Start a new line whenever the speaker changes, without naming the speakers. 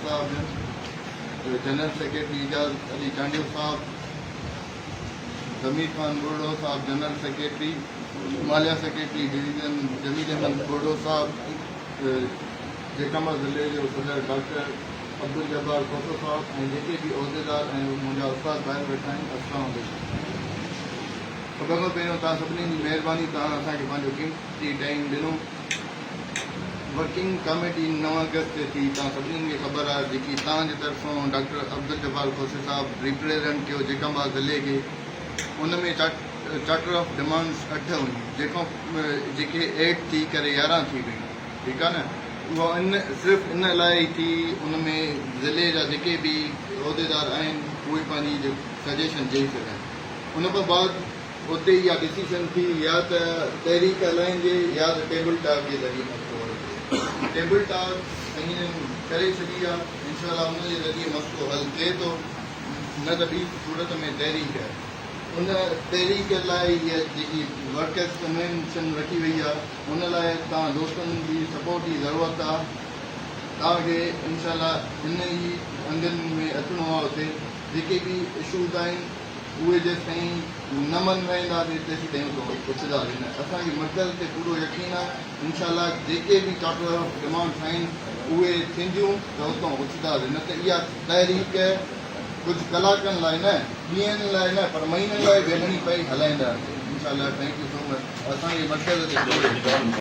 साहब general secretary Ejaz Ali Chandio साहब, ज़मीर खान बुर्डो साहब general secretary, मालिया सेक्रेटरी डिवीज़न जमील अहमद बुर्डो साहब, जेकमा ज़िले जो सदर डॉक्टर अब्दुल जब्बार खोसो साहब ऐं जेके बि उहिदेदार ऐं मुंहिंजा उस्ताद ॿाहिरि वेठा आहिनि, अस्सलाम वालेकुम। सभ खां पहिरियों तव्हां सभिनी जी महिरबानी, तव्हां असांखे पंहिंजो क़ीमती टाइम ॾिनो। वर्किंग कमेटी 9 अगस्त ते थी, तव्हां सभिनीनि खे ख़बर आहे, जेकी तव्हांजे तरफ़ां डॉक्टर अब्दुल जब्बार खोसे साहब रिप्रेज़ेंट कयो जेकमा ज़िले खे, उन में चार्टर ऑफ डिमांड्स 8 हुयूं, जेके 8 थी करे 11 थी वियूं, ठीकु आहे न। उहा सिर्फ़ु इन लाइ ई थी, उन में ज़िले जा जेके बि उहिदेदार आहिनि उहे पंहिंजी सजेशन ॾेई सघनि। उन खां बाद उते इहा डिसीशन थी या त तहरीक हलाइजे या त टेबल टॉक जे ज़रिए मसइलो हल थिए। टेबल टॉक हीअं करे छॾी आहे, इंशाअल्लाह उन जे ज़रिए मसइलो हल थिए थो, न त ॿी सूरत में तहरीक आहे। उन तहरीक लाइ इहा जेकी वर्कर्स कन्वेंशन रखी वई आहे, उन लाइ तव्हां दोस्तनि जी सपोर्ट जी ज़रूरत आहे। तव्हांखे इंशाअल्लाह इन ई अंगनि में अचिणो आहे। उते जेके बि इशूज़ आहिनि उहे जेसिताईं न मन वेंदा तेसि ताईं उथंदा रहंदा। असांखे मक़सद ते पूरो यकीन आहे, इंशाअल्लाह जेके बि चार्टर ऑफ डिमांड्स आहिनि उहे थींदियूं त उतां उथंदा रहनि। न त इहा तहरीक कुछ कलाकनि लाइ न, ॾींहंनि लाइ न, पर महीननि लाइ वेहणी पई हलाईंदा। इंशाअल्लाह, थैंक यू सो मच। असांजे मक़सद ते